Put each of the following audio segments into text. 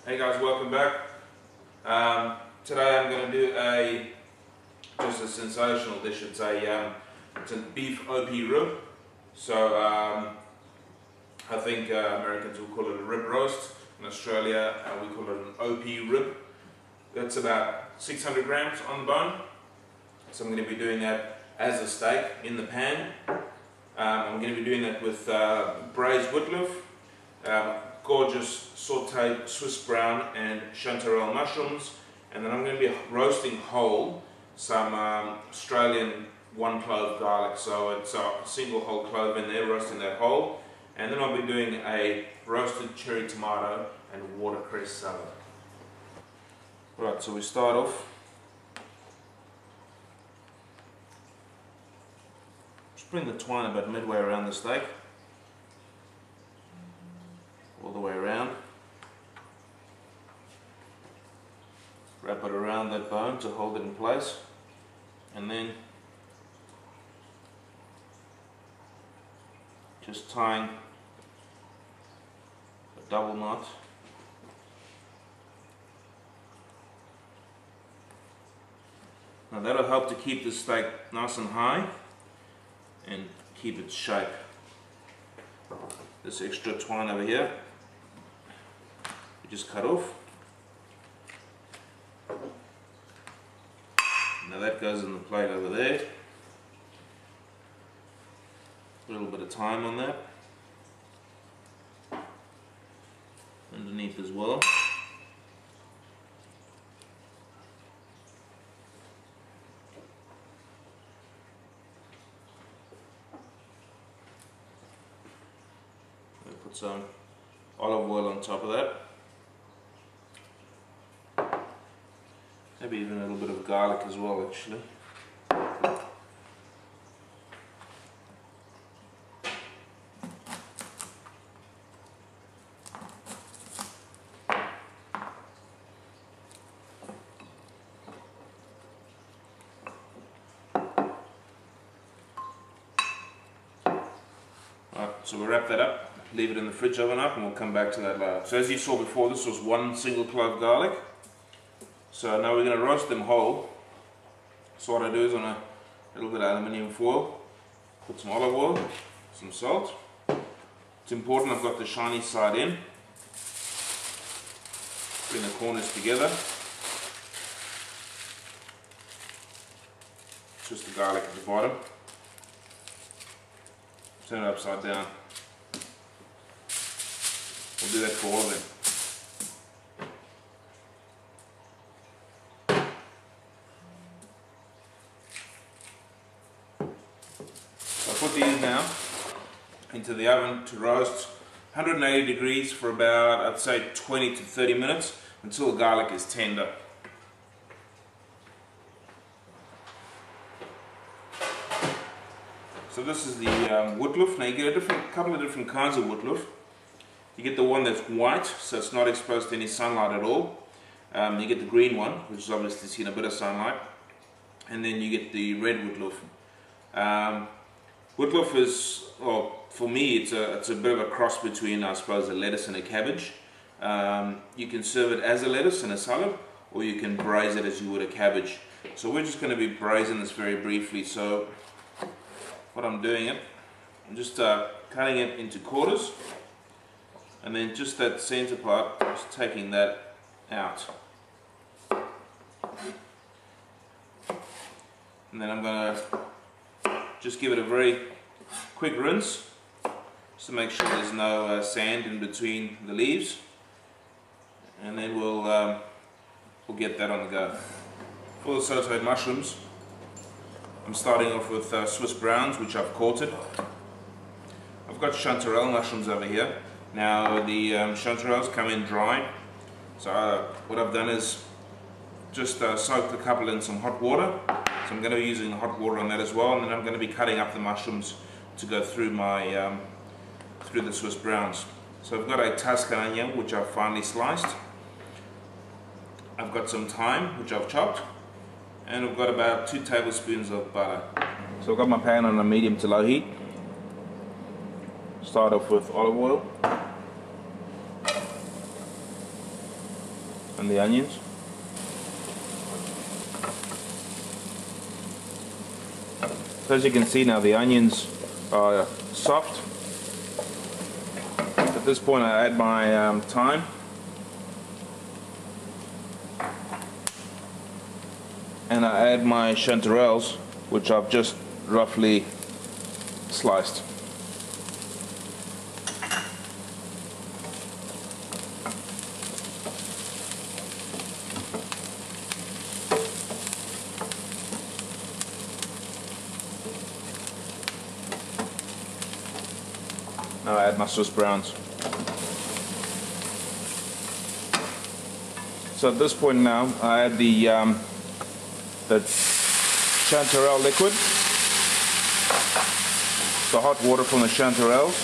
Hey guys, welcome back. Today I'm going to do just a sensational dish. It's a beef O.P.Rib. So I think Americans will call it a rib roast. In Australia we call it an O.P.Rib. That's about 600 grams on the bone. So I'm going to be doing that as a steak in the pan. I'm going to be doing that with braised witlof, gorgeous sauteed Swiss brown and chanterelle mushrooms, and then I'm going to be roasting whole some Australian one clove garlic. So it's a single whole clove in there, roasting that whole, and then I'll be doing a roasted cherry tomato and watercress salad. Right, so we start off. Just bring the twine about midway around the steak, all the way around. Wrap it around that bone to hold it in place, and then just tying a double knot. Now that'll help to keep the steak nice and high and keep its shape. This extra twine over here, you just cut off. Now that goes in the plate over there. A little bit of thyme on that. Underneath as well. Put some olive oil on top of that. Maybe even a little bit of garlic as well, actually. Right, so we'll wrap that up, leave it in the fridge overnight, and we'll come back to that later. So as you saw before, this was one single clove garlic. So now we're going to roast them whole. So what I do is on a little bit of aluminium foil, put some olive oil, some salt. It's important I've got the shiny side in. Bring the corners together. Just the garlic at the bottom. Turn it upside down. We'll do that for all of them. Put these now into the oven to roast 180 degrees for about, I'd say, 20 to 30 minutes until the garlic is tender. So this is the witlof. Now you get a couple of different kinds of witlof. You get the one that's white, so it's not exposed to any sunlight at all. You get the green one, which is obviously seen a bit of sunlight, and then you get the red witlof. Witlof is, well, for me, it's a bit of a cross between, I suppose, a lettuce and a cabbage. You can serve it as a lettuce in a salad, or you can braise it as you would a cabbage. So we're just going to be braising this very briefly. So what I'm doing I'm just cutting it into quarters, and then just that center part, just taking that out. And then I'm going to just give it a very quick rinse, just to make sure there's no sand in between the leaves, and then we'll get that on the go. For the sauteed mushrooms, I'm starting off with Swiss browns, which I've quartered. I've got chanterelle mushrooms over here. Now the chanterelles come in dry, so what I've done is just soaked a couple in some hot water. So I'm going to be using hot water on that as well, and then I'm going to be cutting up the mushrooms to go through my through the Swiss browns. So I've got a Tuscan onion, which I've finely sliced. I've got some thyme, which I've chopped, and I've got about 2 tablespoons of butter. So I've got my pan on a medium to low heat. Start off with olive oil. and the onions. So as you can see now, the onions are soft. At this point I add my thyme. And I add my chanterelles, which I've just roughly sliced. Now I add my Swiss browns. So at this point now, I add the chanterelle liquid, the hot water from the chanterelles,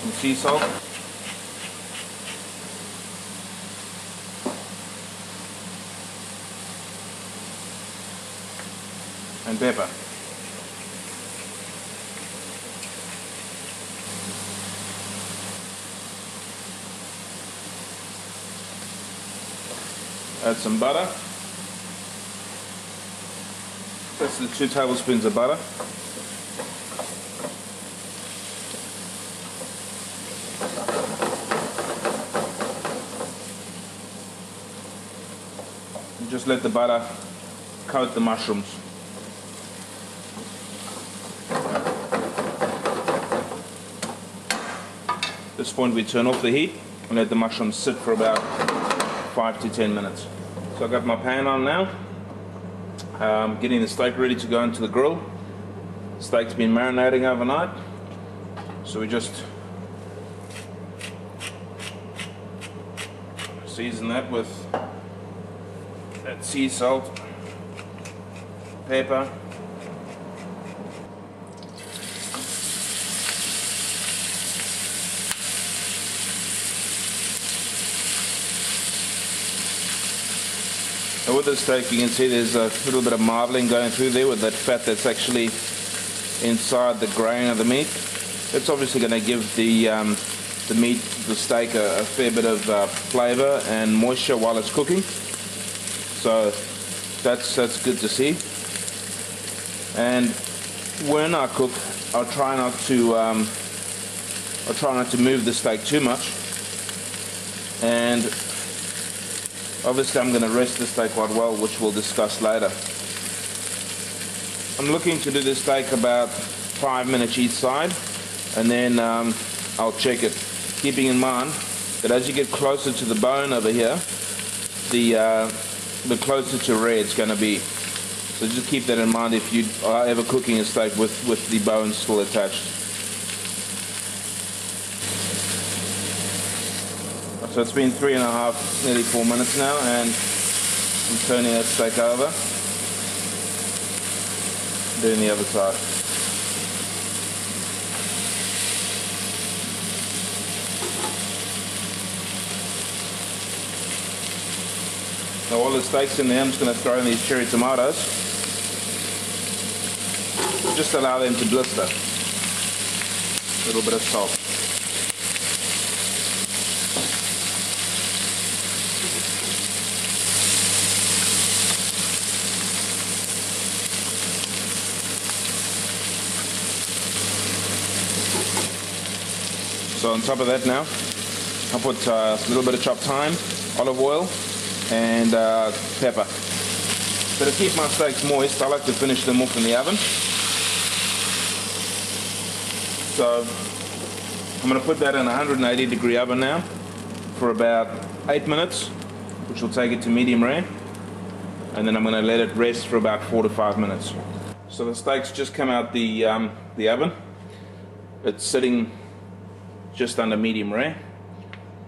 and sea salt, and pepper. Add some butter. That's the 2 tablespoons of butter. And just let the butter coat the mushrooms. At this point we turn off the heat and let the mushrooms sit for about 5 to 10 minutes. So I've got my pan on now, getting the steak ready to go into the grill. The steak's been marinating overnight, so we just season that with that sea salt, pepper, and with the steak, you can see there's a little bit of marbling going through there with that fat that's actually inside the grain of the meat. It's obviously going to give the meat, the steak, a fair bit of flavour and moisture while it's cooking. So that's good to see. And when I cook, I'll try not to move the steak too much. And obviously I'm going to rest the steak quite well, which we'll discuss later. I'm looking to do the steak about 5 minutes each side, and then I'll check it, keeping in mind that as you get closer to the bone over here, the closer to rare it's going to be. So just keep that in mind if you are ever cooking a steak with the bones still attached. So it's been 3.5, nearly 4 minutes now, and I'm turning that steak over, doing the other side. Now while the steak's in there, I'm just going to throw in these cherry tomatoes. Just allow them to blister. A little bit of salt. So on top of that now, I'll put a little bit of chopped thyme, olive oil, and pepper. So to keep my steaks moist, I like to finish them off in the oven. So I'm going to put that in a 180-degree oven now for about 8 minutes, which will take it to medium rare. And then I'm going to let it rest for about 4 to 5 minutes. So the steak's just come out the oven. It's sitting just under medium rare.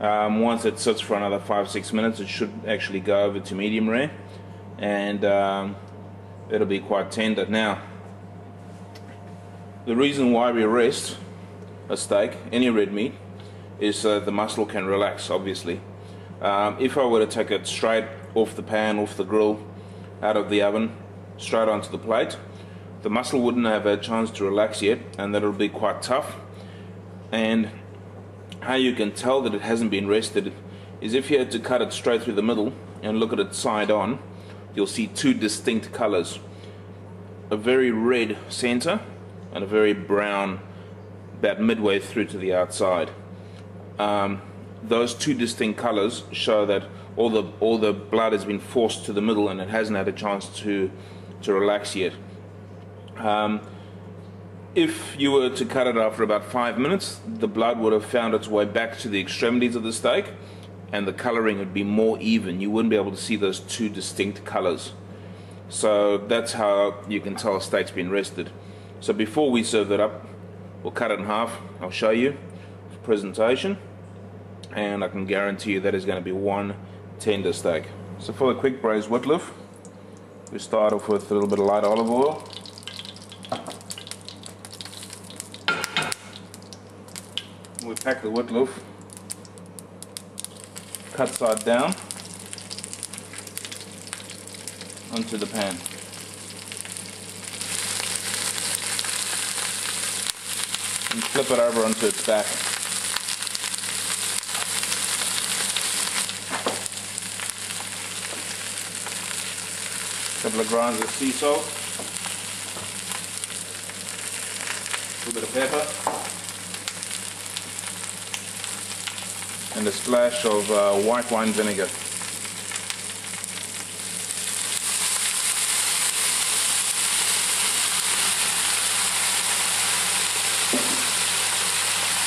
Once it sits for another 5-6 minutes, it should actually go over to medium rare, and it'll be quite tender. Now, the reason why we rest a steak, any red meat, is so the muscle can relax, obviously. If I were to take it straight off the pan, off the grill, out of the oven, straight onto the plate, the muscle wouldn't have a chance to relax yet, and that'll be quite tough. And how you can tell that it hasn't been rested is if you had to cut it straight through the middle and look at it side on, you'll see two distinct colors, a very red center and a very brown about midway through to the outside. Those two distinct colors show that all the blood has been forced to the middle and it hasn't had a chance to relax yet. If you were to cut it after about 5 minutes, the blood would have found its way back to the extremities of the steak and the coloring would be more even. You wouldn't be able to see those two distinct colors. So that's how you can tell a steak's been rested. So before we serve that up, we'll cut it in half. I'll show you for presentation, and I can guarantee you that is going to be one tender steak. So for the quick braised witlof, we start off with a little bit of light olive oil. We pack the witlof, cut side down, onto the pan. And flip it over onto its back. A couple of grinds of sea salt, a little bit of pepper, and a splash of white wine vinegar.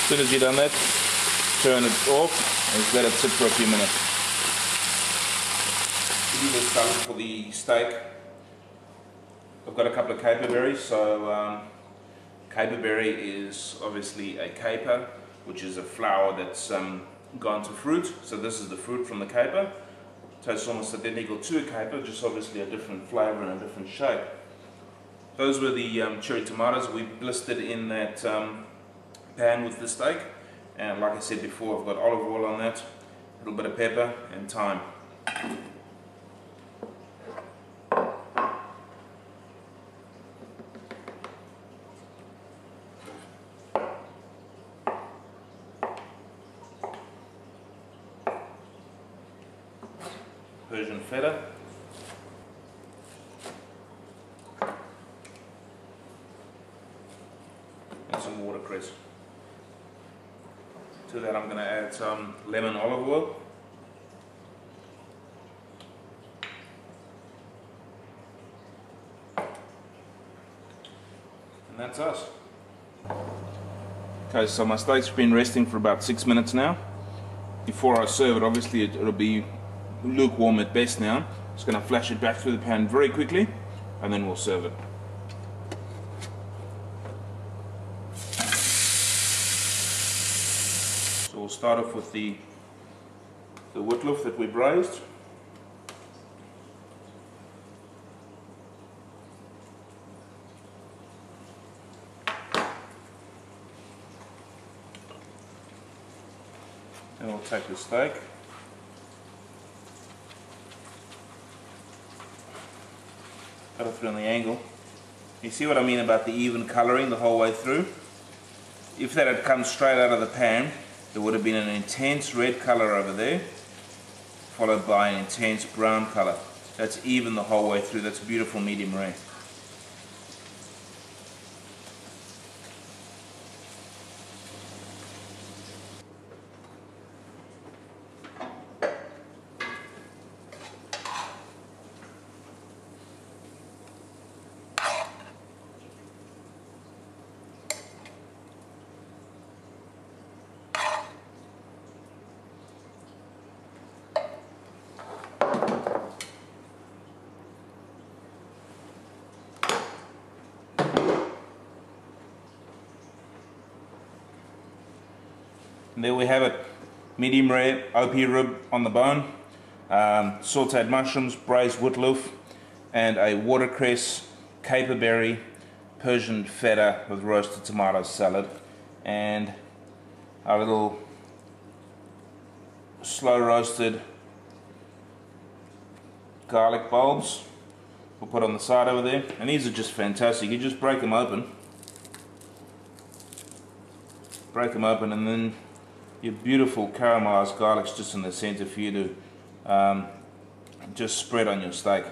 As soon as you've done that, turn it off and let it sit for a few minutes. To do this salad for the steak, I've got a couple of caper berries. So caper berry is obviously a caper, which is a flower that's gone to fruit. So this is the fruit from the caper. Tastes almost identical to a caper, just obviously a different flavor and a different shape. Those were the cherry tomatoes we blistered in that pan with the steak, and like I said before, I've got olive oil on that, a little bit of pepper and thyme. Persian feta. And some watercress. To that I'm going to add some lemon olive oil. And that's us. Okay, so my steak's been resting for about 6 minutes now. Before I serve it, obviously it'll be lukewarm at best now. Just going to flash it back through the pan very quickly and then we'll serve it. So we'll start off with the witlof that we braised. And we'll take the steak. Cut it through on the angle. You see what I mean about the even colouring the whole way through? If that had come straight out of the pan, there would have been an intense red colour over there, followed by an intense brown colour. That's even the whole way through. That's beautiful medium rare. And there we have it, medium rare O.P.Rib on the bone, sauteed mushrooms, braised witlof, and a watercress, caperberry, Persian feta with roasted tomato salad, and our little slow roasted garlic bulbs we'll put on the side over there. And these are just fantastic. You just break them open. Break them open, and then your beautiful caramelized garlic's just in the center for you to just spread on your steak.